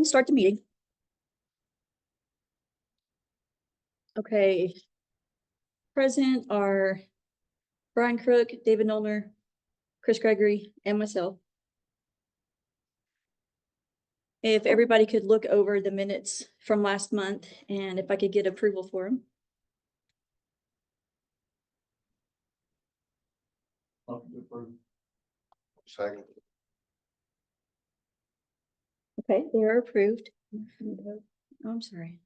and start the meeting. Okay. Present are Brian Crook, David Nollner, Chris Gregory, and myself. If everybody could look over the minutes from last month and if I could get approval for them. Second. Okay, they are approved. Oh, I'm sorry.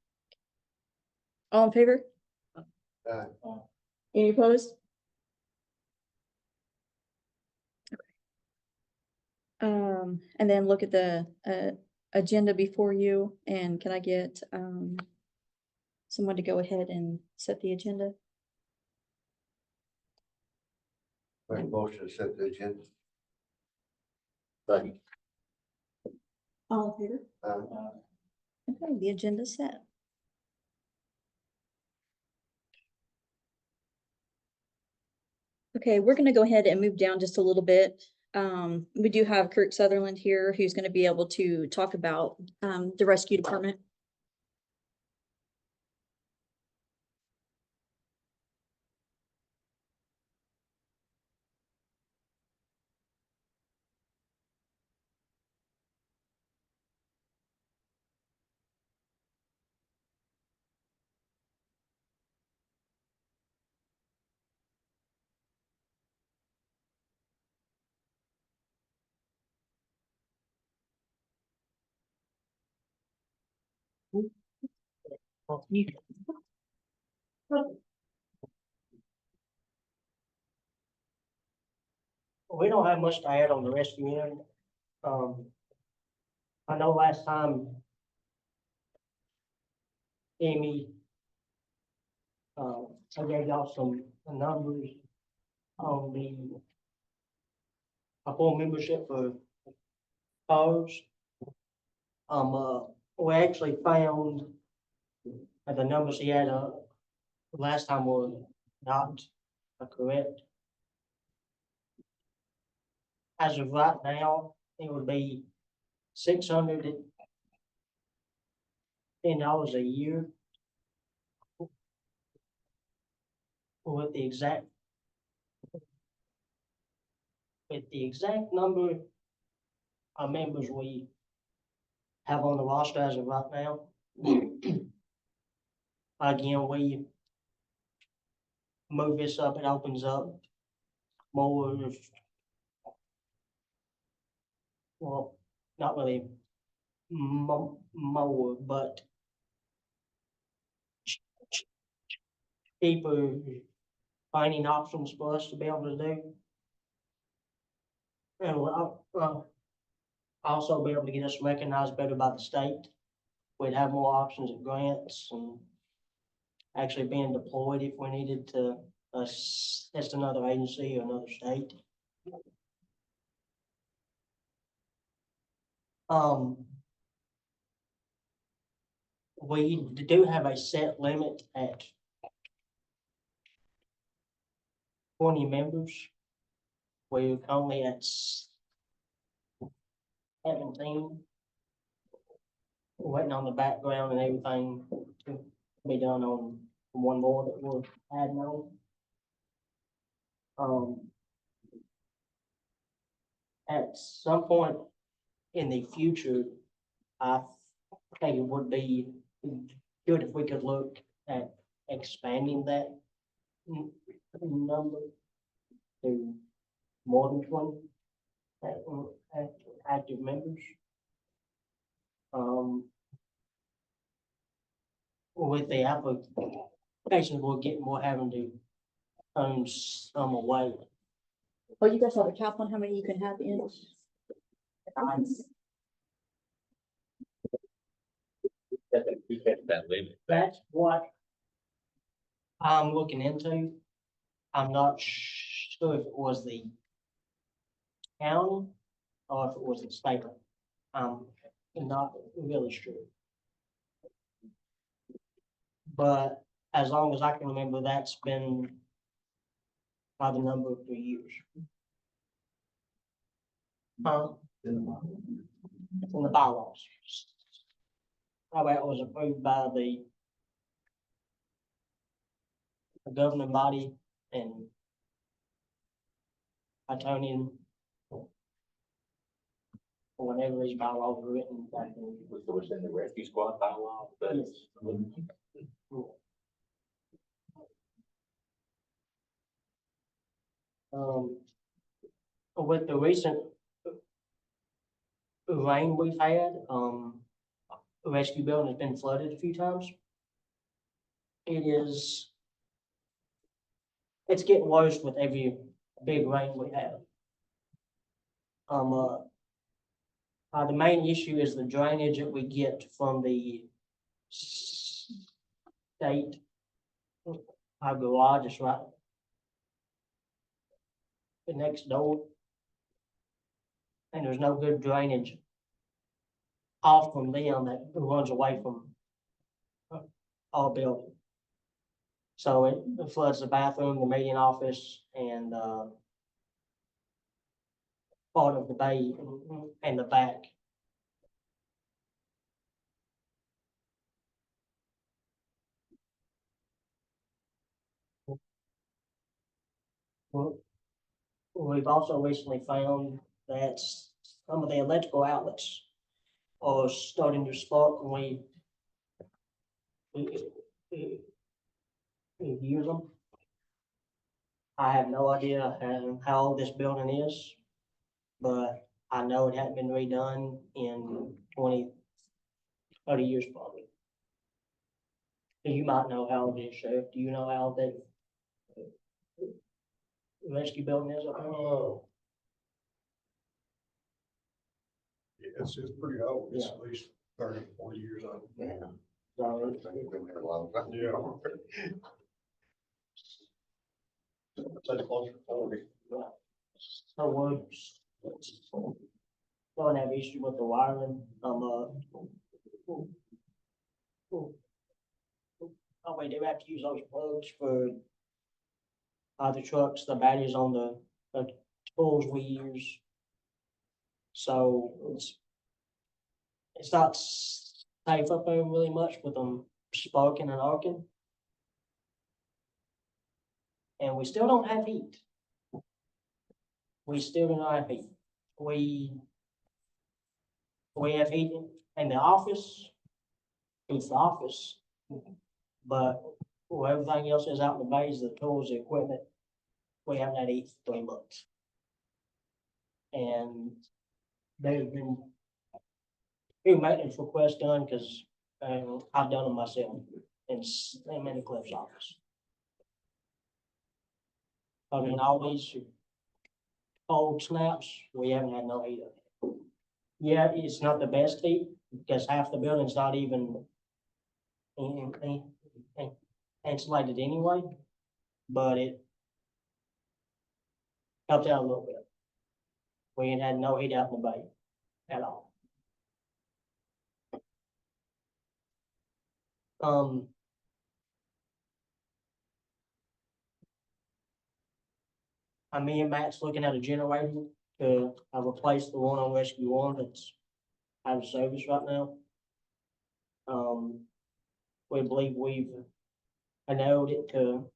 All in favor? Any opposed? And then look at the agenda before you, and can I get someone to go ahead and set the agenda? Make a motion to set the agenda. All in favor? Okay, the agenda's set. Okay, we're gonna go ahead and move down just a little bit. We do have Kirk Sutherland here, who's gonna be able to talk about the rescue department. We don't have much to add on the rescue end. I know last time Amy, I gave y'all some numbers on the full membership for cars. We actually found that the numbers he had, last time were not correct. As of right now, it would be $610 a year. With the exact number of members we have on the roster as of right now. Again, we move this up, it opens up more, well, not really more, but cheaper finding options for us to be able to do. And we'll also be able to get us recognized better by the state. We'd have more options of grants and actually being deployed if we needed to assist another agency or another state. We do have a set limit at 20 members. We're currently at 17. We're waiting on the background and everything to be done on one more that we're adding on. At some point in the future, I think it would be good if we could look at expanding that number to more than 20 active members. With the applications we're getting, we're having to turn some away. Oh, you guys have a cap on how many you can have in? That limit. That's what I'm looking into. I'm not sure if it was the county or if it was the state. I'm not really sure. But as long as I can remember, that's been by the number for years. It's in the bylaws. that was approved by the governing body and Atonian. Whenever these bylaws were written back in. Was it within the rescue squad bylaw? But With the recent rain we've had, the rescue building has been flooded a few times. It's getting worse with every big rain we have. The main issue is the drainage that we get from the state. Our garage is right the next door. And there's no good drainage off from them that runs away from our building. So it floods the bathroom, the meeting office, and, part of the bay and the back. Well, we've also recently found that some of the electrical outlets are starting to spark when we use them. I have no idea how old this building is, but I know it hadn't been redone in 20, 30 years probably. You might know how old it is, Sheriff. Do you know how old that rescue building is up there? Yes, it's pretty old. It's Yeah. at least 30, 40 years old. Yeah. So It's been there a long time. Yeah. Say closer to 40. So we're going to have issue with the wiring. Oh, we do have to use those plugs for the trucks, the batteries on the tools we use. So it's not safe up there really much with them sparking and arcing. And we still don't have heat. We still do not have heat. We have heat in the office. It's the office. But everything else is out in the bays, the tools, the equipment, we haven't had heat for 3 months. And there's been few maintenance requests done, because I've done them myself in many Cliff's office. I mean, all these cold snaps, we haven't had no heat. Yeah, it's not the best heat, because half the building's not even insulated anyway, but it helped out a little bit. We ain't had no heat out in the bay at all. Me and Matt's looking at a generator to replace the one on Rescue One that's out of service right now. We believe we've enabled it to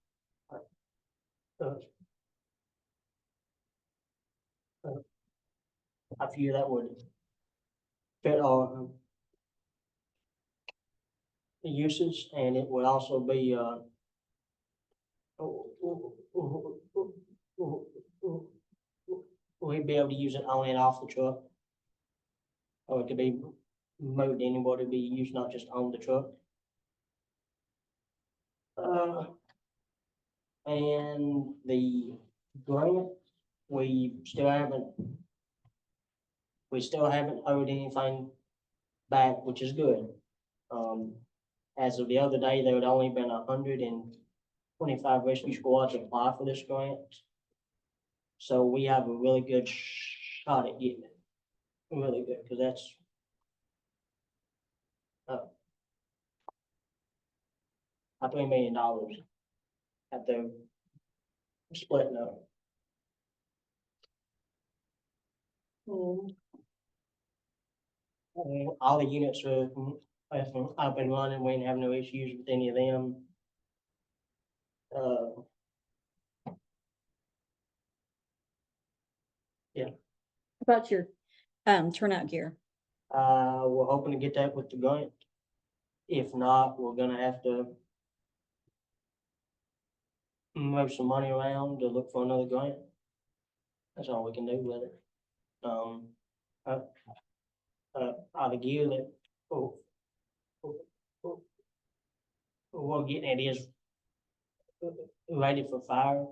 a few that would fit our uses, and it would also be we'd be able to use it on and off the truck. Or it could be moved anywhere to be used, not just on the truck. And the grant, we still haven't heard anything back, which is good. As of the other day, there had only been 125 rescue squads apply for this grant. So we have a really good shot at getting it. Really good, because that's $3 million at the splitting up. All the units are up and running. We didn't have no issues with any of them. About your, turnout gear. We're hoping to get that with the grant. If not, we're gonna have to move some money around to look for another grant. That's all we can do with it. The gear that, we're getting it is rated for fire.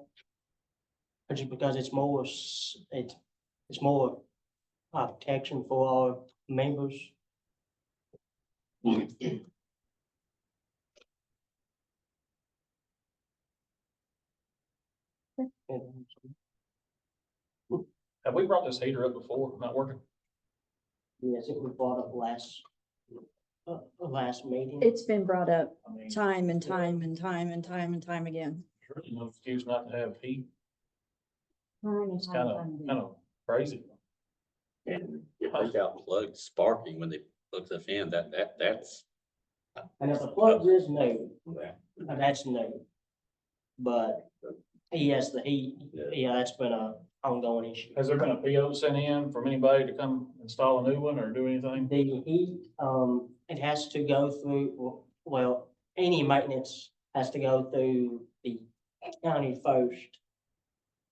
Just because it's more, it's more protection for our members. Have we brought this heater up before? Not working? Yes, it was brought up last meeting. It's been brought up I mean, time and time and time and time and time again. there's really no excuse not to have heat. Time and It's kind of crazy. And if they got plugged sparking when they plug the fan, that's. And if the plugs is new, that's new. But yes, the heat, yeah, that's been a ongoing issue. Has there been a PO sent in from anybody to come install a new one or do anything? The heat, it has to go through, well, any maintenance has to go through the county first.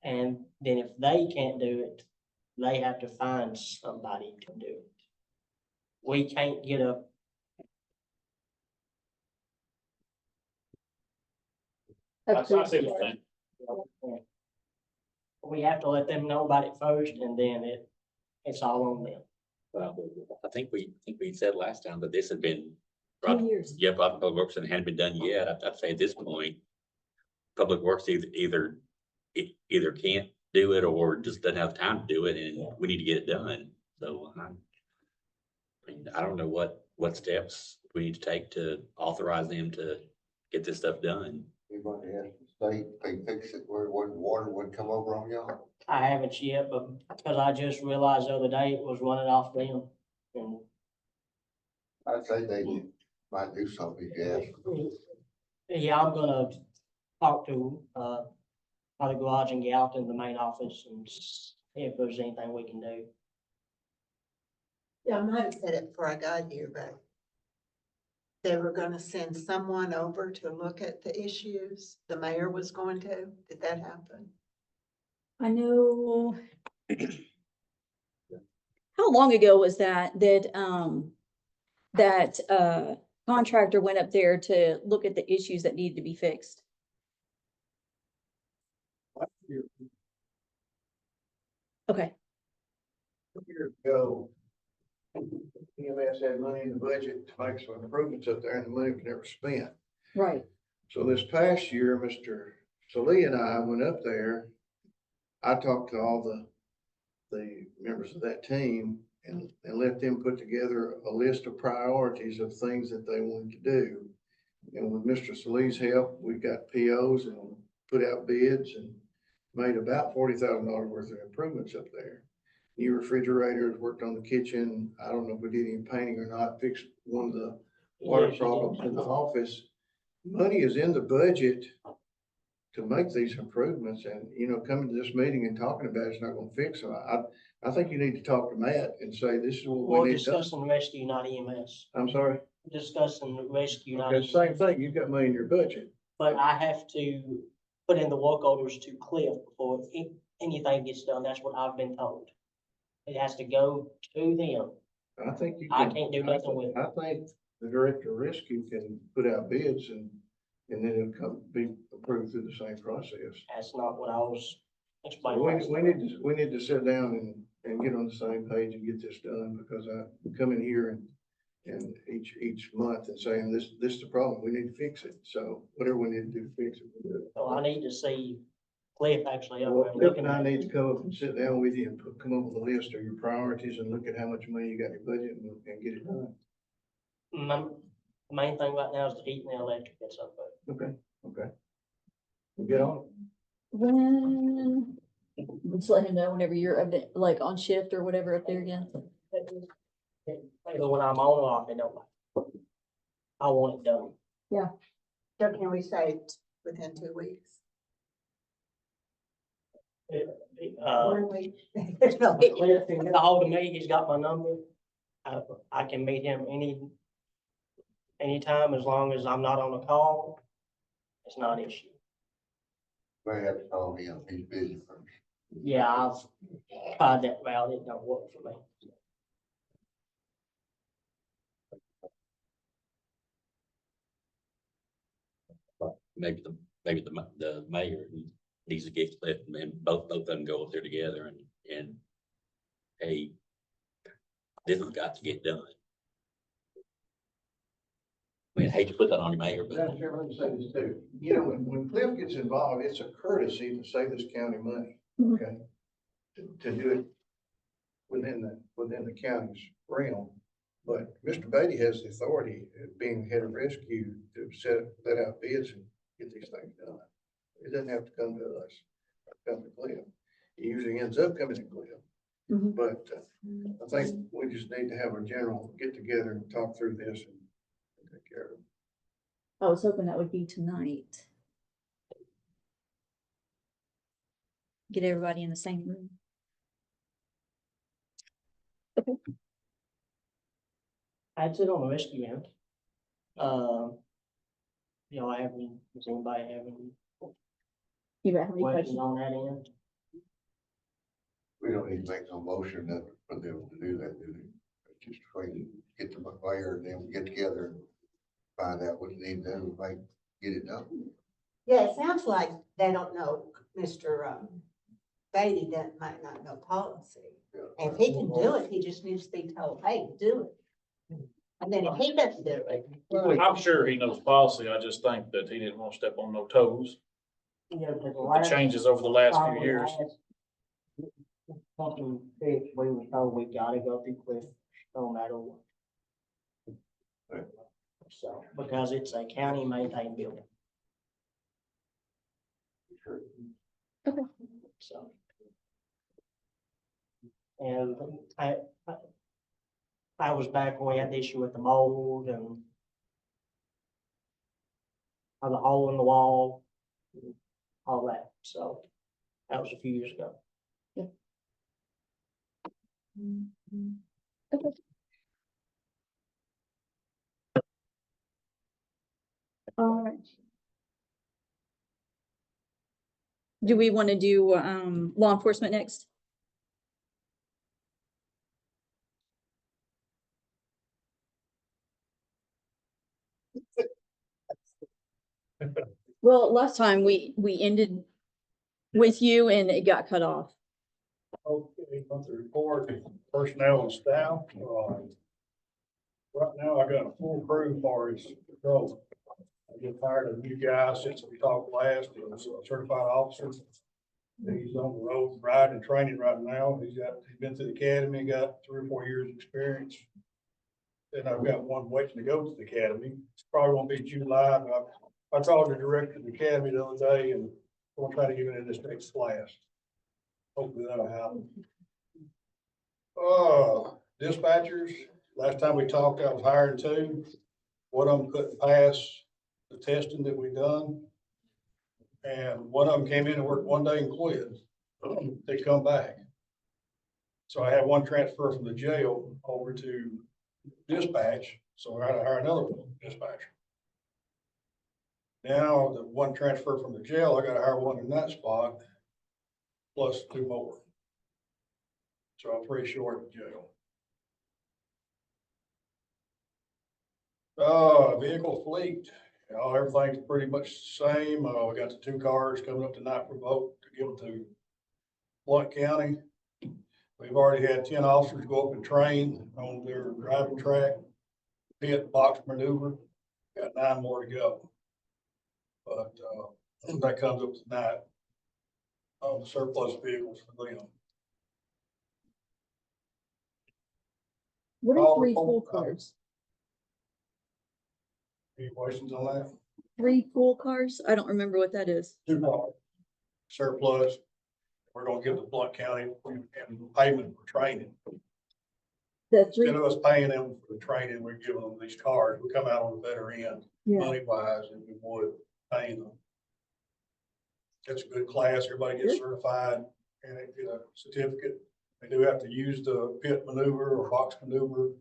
And then if they can't do it, they have to find somebody to do it. We can't get a. I see what you're saying. We have to let them know about it first and then it's all on them. Well, I think we said last time that this had been. 2 years. Yeah, Public Works and hadn't been done yet. I'd say at this point, Public Works either can't do it or just doesn't have time to do it, and we need to get it done. So I mean, I don't know what steps we need to take to authorize them to get this stuff done. Anybody ask the state, they fix it where it wouldn't, water wouldn't come over on y'all? I haven't yet, but because I just realized the other day it was running off them. And I'd say they might do something, yes. yeah, I'm gonna talk to, the garage in Gallatin, the main office, and see if there's anything we can do. Yeah, I might have said it before I got here, but they were gonna send someone over to look at the issues. The mayor was going to. Did that happen? I know. How long ago was that contractor went up there to look at the issues that needed to be fixed? Okay, Years ago, EMS had money in the budget to make some improvements up there and the money was never spent. right. So this past year, Mr. Salee and I went up there. I talked to all the members of that team and let them put together a list of priorities of things that they wanted to do. And with Mr. Salee's help, we got POs and put out bids and made about $40,000 worth of improvements up there. New refrigerators, worked on the kitchen. I don't know if we did any painting or not, fixed one of the water Yes, you problems did. in the office. Money is in the budget to make these improvements, and, coming to this meeting and talking about it's not gonna fix them. I think you need to talk to Matt and say, this is what We're we need done. discussing rescue, not EMS. I'm sorry. Discussing the rescue, not Okay, EMS. same thing. You've got money in your budget. But I have to put in the work orders to Cliff before anything gets done. That's what I've been told. It has to go to them. I think you I can. can't do nothing with it. I think the director of rescue can put out bids and then it'll be approved through the same process. That's not what I was We, explaining. we need to sit down and get on the same page and get this done, because I come in here and each month and saying, this is the problem, we need to fix it. So whatever we need to do to fix it, we'll do it. So I need to see Cliff actually up Well, there Cliff looking and I at need it. to come up and sit down with you and come up with a list of your priorities and look at how much money you got in your budget and get it done. The main thing right now is the heat and the electric and stuff, but Okay. We'll get on it. When, just let him know whenever you're like on shift or whatever up there again. either when I'm on or off, they don't. I want it done. So can we say within 2 weeks? Uh, 1 week? There's no week. Cliff can get a hold of me, he's got my number. I can meet him anytime, as long as I'm not on the call. It's not an issue. May have to call him, he's busy first. Yeah, I've tried that route, it don't work for me. Maybe the mayor needs to get Cliff and both of them go up there together and hey, this has got to get done. I mean, I hate to put that on your mayor, but Madam Chairman, let me say this too. You know, when Cliff gets involved, it's a courtesy to save this county money, Mhm. okay? To do it within the county's realm. But Mr. Beatty has the authority, being head of rescue, to let out bids and get these things done. It doesn't have to come to us, come to Cliff. It usually ends up coming to Cliff. Mhm. But I think we just need to have a general get together and talk through this and take care of it. I was hoping that would be tonight. Get everybody in the same room. That's it on the rescue end. Y'all have any, does anybody have any You have any questions questions? on that end? We don't need to make no motion that for them to do that, do they? Just wait, get the mayor and then we get together and find out what you need to do, like, get it done. Yeah, it sounds like they don't know, Mr. Beatty might not know policy. Yeah. And if he can do it, he just needs to be told, hey, do it. And then if he doesn't do it. I'm sure he knows policy. I just think that he didn't want to step on no toes. The changes over the last few years. Something fixed, we were told we gotta go through Cliff, no matter what. Right. So, because it's a county maintained building. Sure. So. And I was back when we had the issue with the mold and the hole in the wall, and all that, so that was a few years ago. Okay. All right. Do we want to do, law enforcement next? Well, last time we ended with you and it got cut off. Okay, monthly report, personnel and staff. Right now, I got a full crew for his patrol. I just hired a new guy since we talked last, he was a certified officer. He's on the road riding and training right now. He's been through the academy, got 3 or 4 years experience. Then I've got one waiting to go to the academy. It's probably gonna be July, but I called the director of the academy the other day and we'll try to get in this next class. Hopefully that'll happen. Dispatchers, last time we talked, I was hiring 2. One of them couldn't pass the testing that we done. And one of them came in and worked 1 day and quit. They come back. So I had one transfer from the jail over to dispatch, so I had to hire another dispatcher. Now, the one transfer from the jail, I gotta hire one in that spot, plus 2 more. So I'm pretty short in jail. Vehicle fleet, everything's pretty much the same. We got the 2 cars coming up tonight for vote to give them to Blount County. We've already had 10 officers go up and train on their driving track, pit, box maneuver. Got 9 more to go. But, that comes up tonight. Surplus vehicles for them. What All are 3 report- pool cars? Any questions on that? 3 pool cars? I don't remember what that is. 2 cars. Surplus. We're gonna give the Blount County and payment for training. The three, Instead of us paying them for the training, we're giving them these cars, we come out on the better end, yeah, money wise, than we would paying them. It's a good class, everybody gets certified, and they get a certificate. They do have to use the pit maneuver or box maneuver.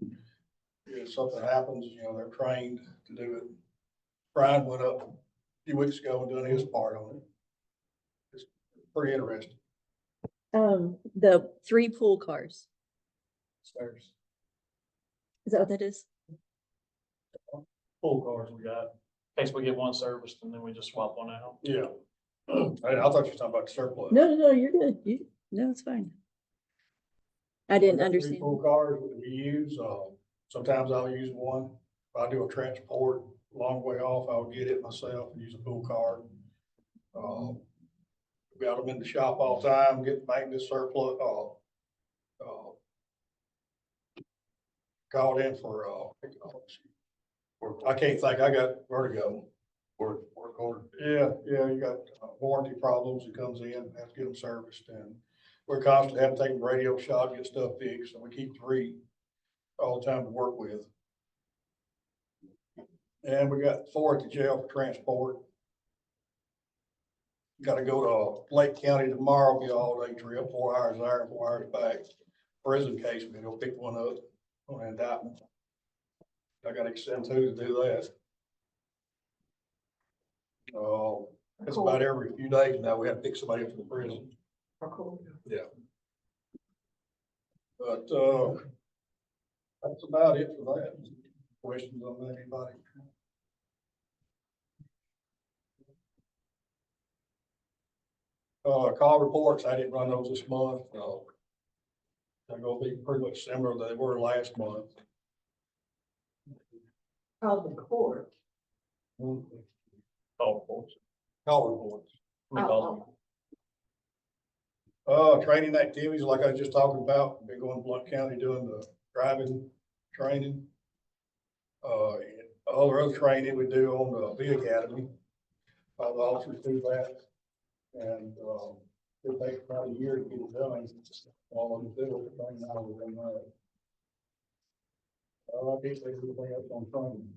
If something happens, you know, they're trained to do it. Brian went up a few weeks ago and doing his part on it. It's pretty interesting. the 3 pool cars. Stairs. Is that what that is? Full cars we got, in case we get one serviced and then we just swap one out. Yeah. I thought you were talking about the surplus. No, you're good. No, it's fine. I didn't Three understand. Full cars that we use, sometimes I'll use one. If I do a transport a long way off, I'll get it myself and use a pool car. We got them in the shop all the time, get maintenance surplus, called in for, I can't think, I got vertigo. Work order. Yeah, you got warranty problems, it comes in, have to get them serviced, and we're constantly having to take them radio shop, get stuff fixed, so we keep 3 all the time to work with. And we got 4 at the jail for transport. Gotta go to Lake County tomorrow, be an all-day trip, 4 hours there and 4 hours back. Prison case, we're gonna pick one up on indictment. I gotta extend 2 to do that. It's about every few days now, we have to pick somebody up from the prison. Yeah. But, that's about it for that. Questions on that, anybody? Call reports, I didn't run those this month, they're gonna be pretty much similar to they were last month. Called the court. Call reports. Call reports. We call Training activities, like I was just talking about, been going to Blount County doing the driving training. All the other training we do on the V Academy, all the officers do that. And, it takes about a year to get it done, all of them do it, training out of them. I can't think of anything else on training.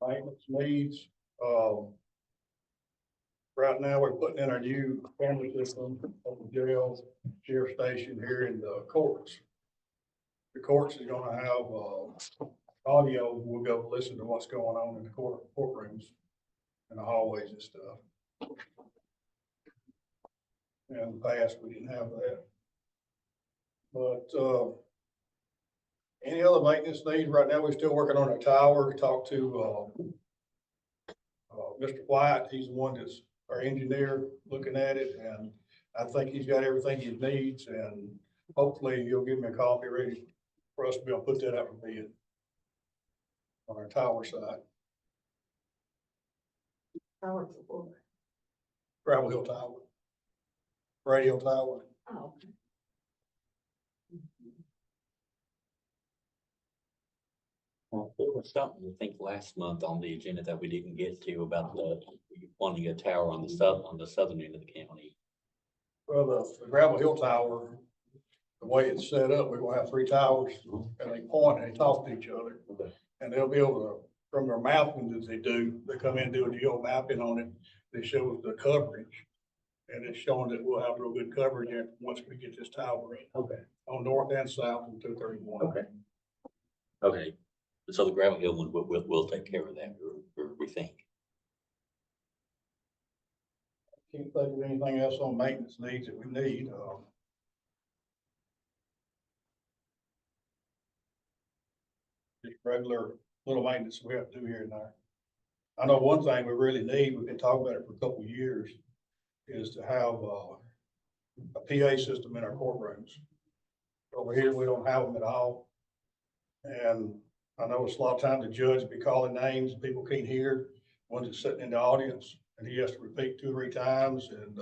Maintenance needs, right now, we're putting in our new camera system at the jail, sheriff station here in the courts. The courts is gonna have, audio, we'll go listen to what's going on in the courtrooms and the hallways and stuff. In the past, we didn't have that. But, any other maintenance needs? Right now, we're still working on a tower. Talked to, Mr. White. He's the one that's our engineer looking at it, and I think he's got everything he needs, and hopefully he'll give me a copy ready for us to be able to put that out for bid on our tower side, Gravel Hill Tower, radio tower. Oh. There was something, I think, last month on the agenda that we didn't get to about the wanting a tower on the southern end of the county. Well, the Gravel Hill Tower, the way it's set up, we're gonna have 3 towers, and they point and they talk to each other. Okay. And they'll be able to, from their mapping that they do, they come in and do a geo mapping on it, they show the coverage. And it's showing that we'll have real good coverage there once we get this tower in, Okay. on north and south from 231. Okay. Okay, so the Gravel Hill one, we'll take care of that, we think. Can't think of anything else on maintenance needs that we need, just regular little maintenance we have to do here and there. I know one thing we really need, we've been talking about it for a couple of years, is to have, a PA system in our courtrooms. Over here, we don't have them at all. And I know it's a lot of times the judge be calling names, and people can't hear, ones that's sitting in the audience, and he has to repeat 2 or 3 times, and,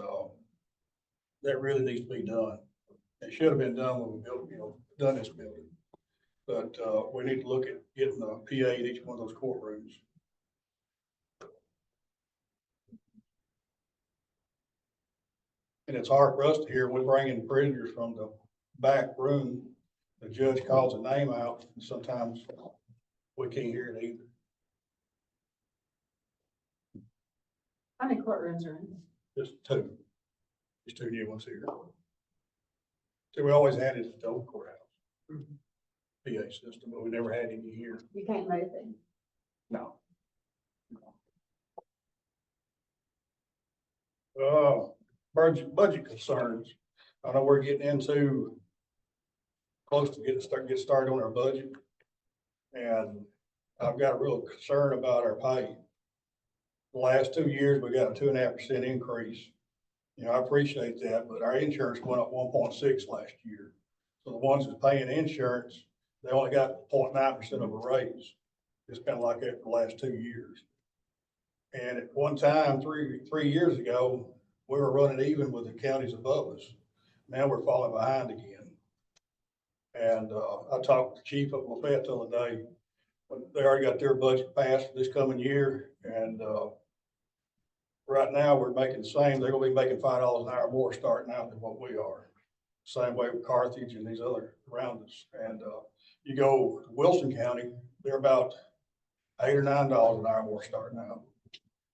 that really needs to be done. It should have been done when we built, done this building. But, we need to look at getting a PA in each one of those courtrooms. And it's hard for us to hear, we bring in prisoners from the back room, the judge calls a name out, and sometimes we can't hear it either. How many courtrooms are in? Just two. Just two new ones here. So we always had it at the old courthouse. PA system, but we never had any here. You can't move it. No. Budget concerns. I know we're getting into close to get started on our budget. And I've got a real concern about our pay. The last 2 years, we got a 2.5% increase. You know, I appreciate that, but our insurance went up 1.6 last year. So the ones that's paying insurance, they only got 0.9% of a raise. It's been like that for the last 2 years. And at one time, three years ago, we were running even with the counties above us. Now we're falling behind again. And I talked to the chief of Lafayette the other day. They already got their budget passed for this coming year, and right now we're making the same. They're gonna be making $5 an hour more starting out than what we are. Same way with Carthage and these other around us. And you go to Wilson County, they're about $8 or $9 an hour more starting out.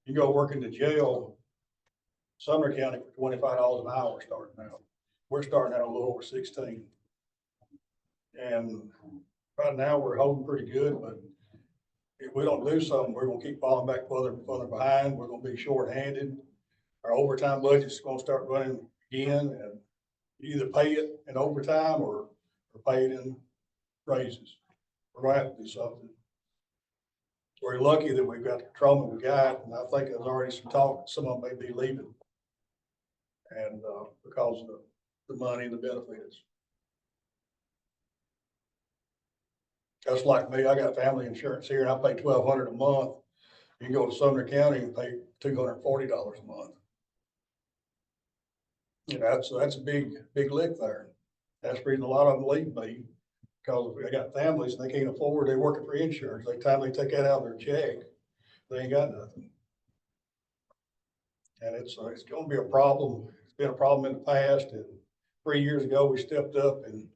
You go work in the jail, Sumner County for $25 an hour starting out. We're starting out a little over 16. And right now we're holding pretty good, but if we don't do something, we're gonna keep falling back further and further behind. We're gonna be shorthanded. Our overtime budget's gonna start running again, and you either pay it in overtime or pay it in raises. We're gonna have to do something. We're lucky that we've got the patrolman we got, and I think there's already some talk, some of them may be leaving. And because of the money and the benefits. Just like me, I got family insurance here and I pay $1,200 a month. You can go to Sumner County and pay $240 a month. You know, that's a big lick there. That's the reason a lot of them leave me, because I got families and they can't afford, they're working for insurance. By the time they take that out of their check, they ain't got nothing. And it's gonna be a problem. It's been a problem in the past, and 3 years ago, we stepped up and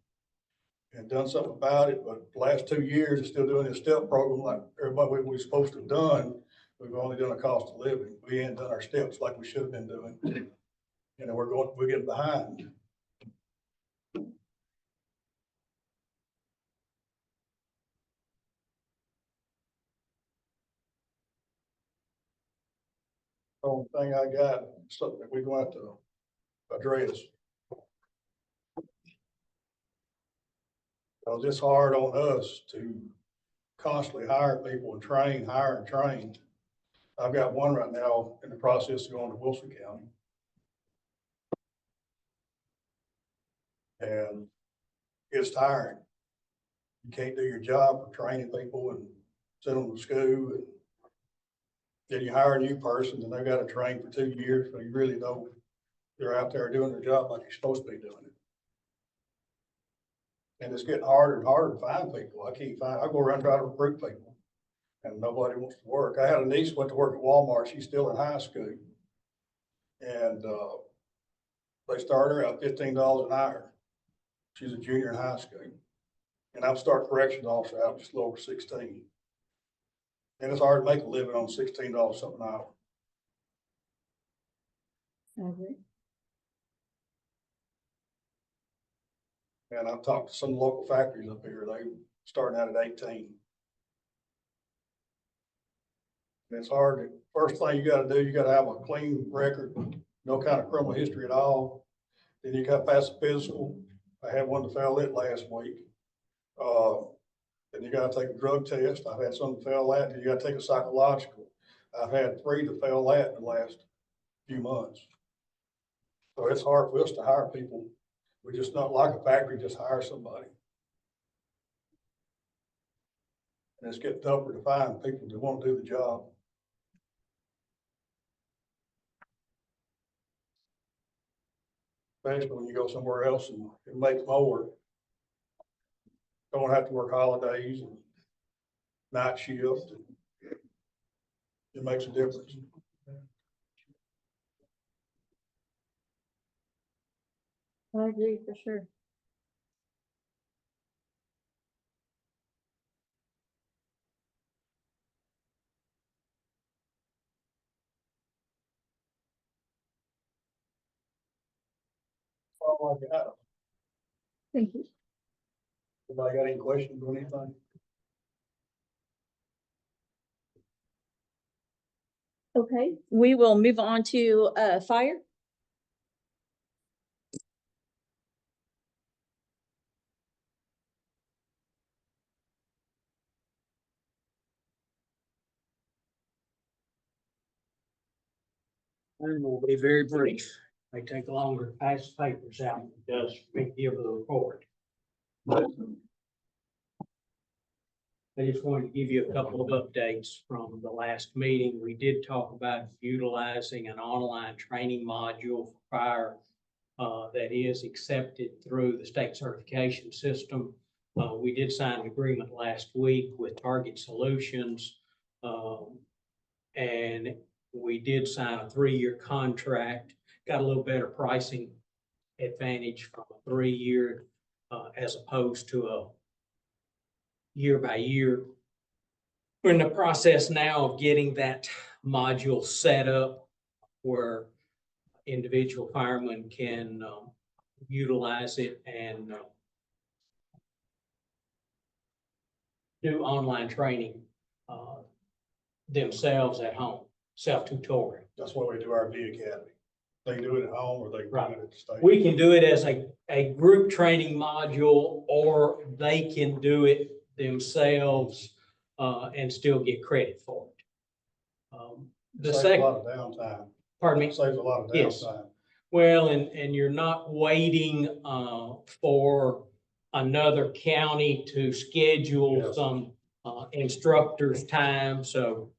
done something about it, but the last 2 years, it's still doing this step program like everybody we're supposed to have done. We've only done a cost of living. We ain't done our steps like we should have been doing. You know, we're getting behind. Only thing I got, something that we're going to have to address. Because it's hard on us to constantly hire people and hire and train. I've got one right now in the process of going to Wilson County. And it's tiring. You can't do your job for training people and send them to school. And then you hire a new person and they've got to train for 2 years, so you really know they're out there doing their job like you're supposed to be doing it. And it's getting harder and harder to find people. I go around trying to recruit people and nobody wants to work. I had a niece went to work at Walmart. She's still in high school. And they started her at $15 an hour. She's a junior in high school. And I'm starting corrections officer out just a little over 16. And it's hard to make a living on $16 something an hour. I agree. And I've talked to some local factories up here. They starting out at 18. And it's hard. First thing you got to do, you got to have a clean record, no kind of criminal history at all. Then you got to pass a physical. I had one that failed it last week. Then you got to take a drug test. I've had some fail that. Then you got to take a psychological. I've had 3 to fail that in the last few months. So it's hard for us to hire people. We're just not like a factory, just hire somebody. And it's getting tougher to find people that want to do the job. Especially when you go somewhere else and it makes more. Don't have to work holidays and night shift. It makes a difference. I agree, for sure. All I got. Thank you. Anybody got any questions or anything? Okay, we will move on to fire. Mine will be very brief. May take longer to pass the papers out than it does for me to give the report. I just wanted to give you a couple of updates from the last meeting. We did talk about utilizing an online training module for fire that is accepted through the state certification system. We did sign an agreement last week with Target Solutions. And we did sign a 3-year contract, got a little better pricing advantage from a 3-year as opposed to a year by year. We're in the process now of getting that module set up where individual firemen can utilize it and do online training themselves at home, self-tutoring. That's why we do our V Academy. They do it at home or they run it at the station. We can do it as a group training module, or they can do it themselves and still get credit for it. The Saves a second, lot of downtime. pardon me? Saves a lot of Yes. downtime. Well, and you're not waiting for another county to schedule Yes. some instructor's time, so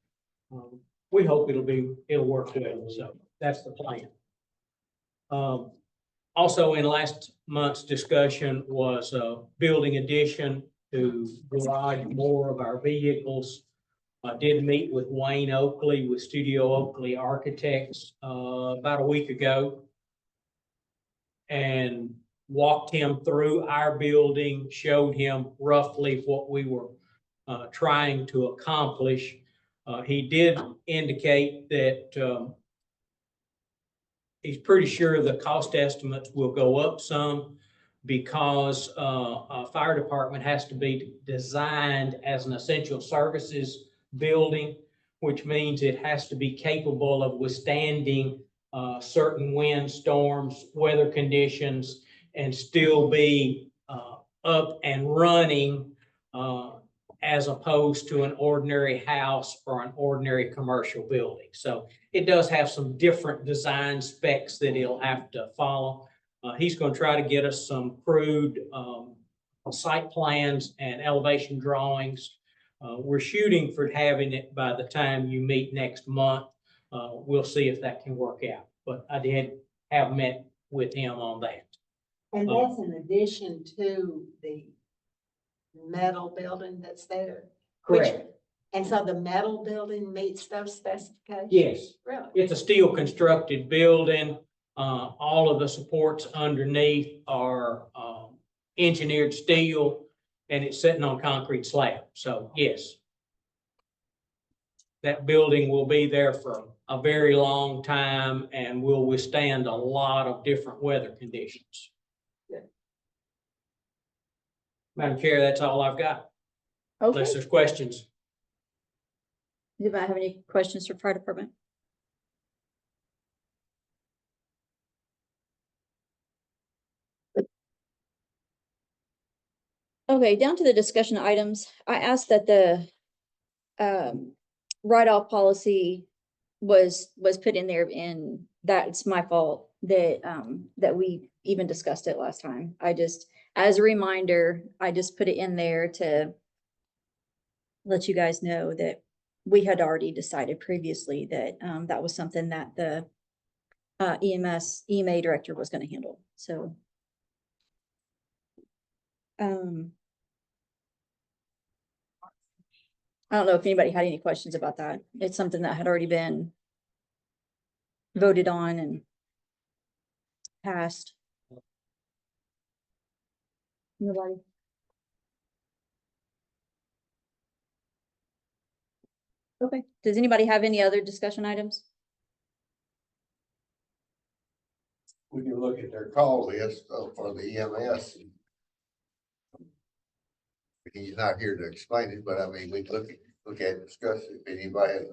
we hope it'll work well, so that's the plan. Also in last month's discussion was a building addition to garage more of our vehicles. I did meet with Wayne Oakley with Studio Oakley Architects about a week ago and walked him through our building, showed him roughly what we were trying to accomplish. He did indicate that he's pretty sure the cost estimates will go up some because a fire department has to be designed as an essential services building, which means it has to be capable of withstanding certain wind, storms, weather conditions, and still be up and running as opposed to an ordinary house or an ordinary commercial building. So it does have some different design specs that he'll have to follow. He's going to try to get us some crude site plans and elevation drawings. We're shooting for having it by the time you meet next month. We'll see if that can work out, but I did have met with him on that. And that's in addition to the metal building that's there? which- And so the metal building meets those specifications? Yes. Really? It's a steel constructed building. All of the supports underneath are engineered steel and it's sitting on concrete slab. So yes. That building will be there for a very long time and will withstand a lot of different weather conditions. Good. Madam Chair, that's all I've got, Okay, unless there's questions. do you have any questions for fire department? Okay, down to the discussion items. I asked that the write-off policy was put in there, and that's my fault that that we even discussed it last time. I just, as a reminder, I just put it in there to let you guys know that we had already decided previously that that was something that the EMA director was going to handle. So I don't know if anybody had any questions about that. It's something that had already been voted on and passed. Nobody? Okay, does anybody have any other discussion items? We can look at their call list for the EMS. He's not here to explain it, but I mean, we look at it, discuss it, if anybody has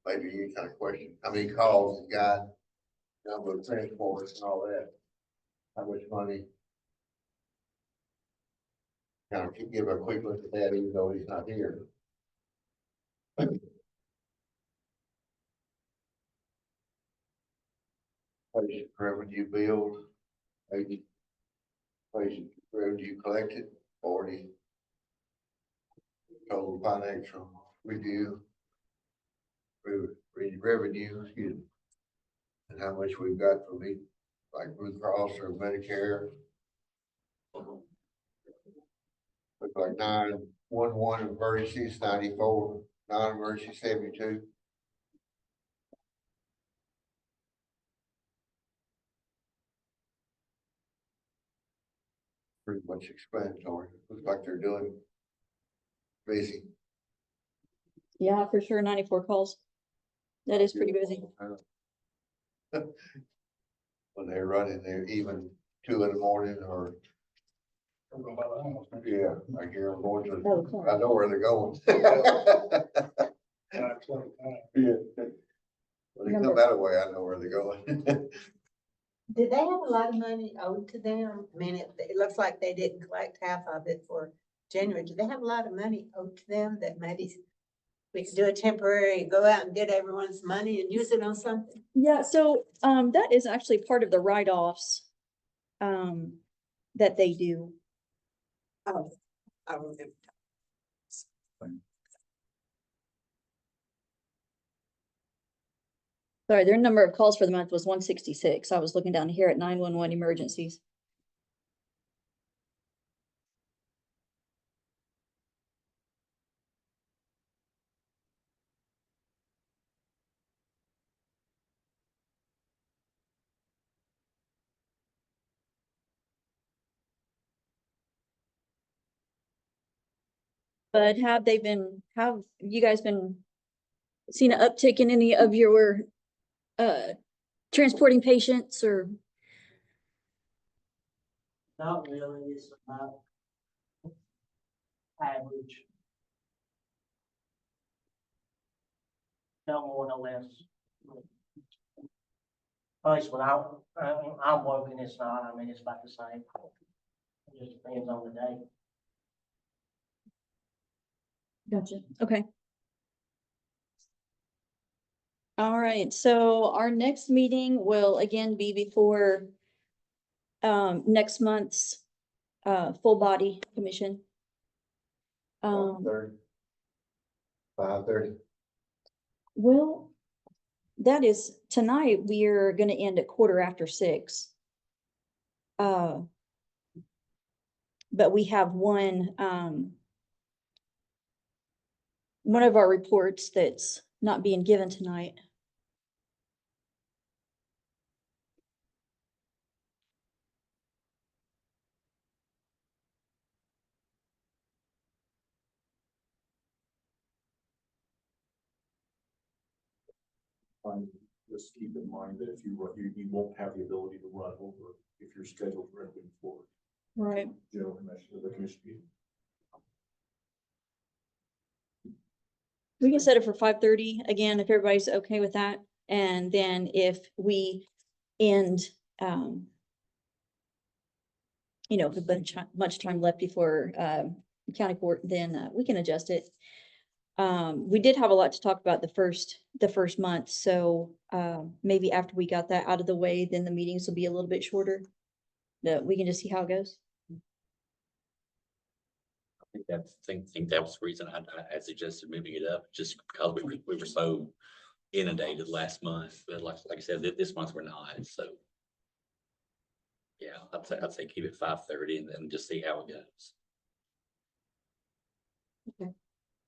maybe any kind of question, how many calls he got, number of transports and all that, how much money. Kind of give a quick look at that, even though he's not here. Patient revenue billed, 80. Patient revenue collected, 40. Total financial review. Revenue, excuse me. And how much we've got from each, like Blue Cross or Medicare. Look like 911 emergencies, 94, non-emergency 72. Pretty much explanatory. Looks like they're doing busy. Yeah, for sure, 94 calls. That is pretty busy. When they're running, they're even 2 in the morning or, Don't go by the house. yeah, I hear them going to, Oh, sorry. I know where they're going. Yeah. When they come that way, I know where they're going. Did they have a lot of money owed to them? I mean, it looks like they didn't collect half of it for January. Do they have a lot of money owed to them that maybe we could do a temporary, go out and get everyone's money and use it on something? Yeah, so, that is actually part of the write-offs, that they do. Oh, I remember. Sorry, their number of calls for the month was 166. I was looking down here at 911 emergencies. But have you guys been seeing an uptick in any of your, transporting patients or? Not really, it's about average. No more, no less. At least when I'm working, it's not, I mean, it's about the same. It just depends on the day. Gotcha. Okay. All right, so our next meeting will again be before next month's full body commission. 5:30. 5:30. Well, that is tonight, we're gonna end at 6:15. But we have one of our reports that's not being given tonight. Just keep in mind that if you run, you won't have the ability to run over if you're scheduled directly before Right. general commission, the commission meeting. We can set it for 5:30 again, if everybody's okay with that. And then if we end, with much time left before, county court, then, we can adjust it. We did have a lot to talk about the first month, so, maybe after we got that out of the way, then the meetings will be a little bit shorter. But we can just see how it goes. I think that was the reason I suggested moving it up, just because we were so inundated last month, but like I said, this month we're not, so. Yeah, I'd say keep it 5:30 and then just see how it goes. Okay.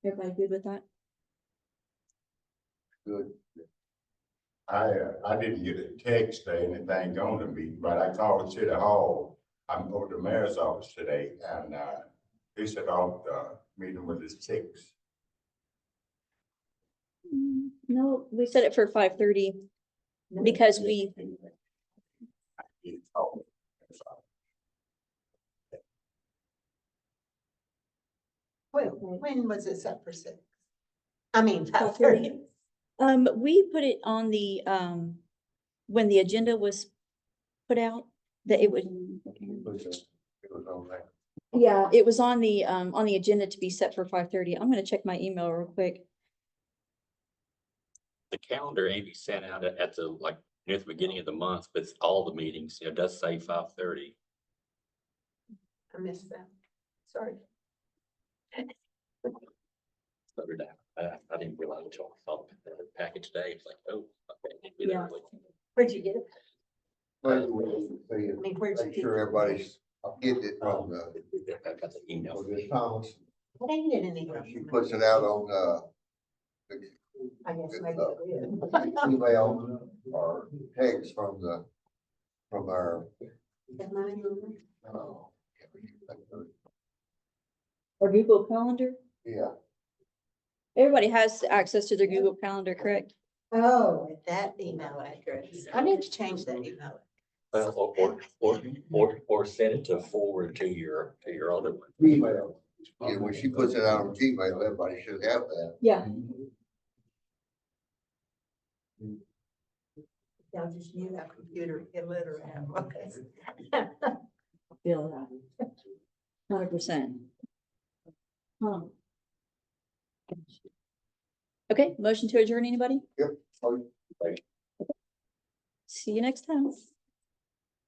Everybody good with that? Good. I didn't get a text or anything on the meeting, but I called City Hall I'm over to the mayor's office today and, he said, I'll, meeting with his six. No, we set it for 5:30 because we, He told me. When was it set for 6? I mean, 5:30. 5:30. we put it on the, when the agenda was put out, that it would, It was on there. yeah, it was on the agenda to be set for 5:30. I'm gonna check my email real quick. The calendar Amy sent out at the, like, near the beginning of the month, with all the meetings, it does say 5:30. I missed that. Sorry. Voted out. I didn't realize until I saw the package today. It's like, oh, okay. It'd be there Yeah. early. Where'd you get it? But we'll see, I mean, where'd you make get sure it? everybody's getting it from I got the email. from Ms. Thomas. I didn't get any. She puts it out on, I guess the, maybe uh, it did. email or text from our, uh, Or Google Calendar. yeah, Everybody has access to their Google Calendar, correct? Oh, with that email address. I need to change that email. Well, or send it to forward to your other one. email. Yeah, when she puts it out on Gmail, everybody should have that. Yeah. Y'all just knew that computer illiterate. Okay. Feel that. 100%. Huh. Okay, motion to adjourn, anybody? Yep. See you next time.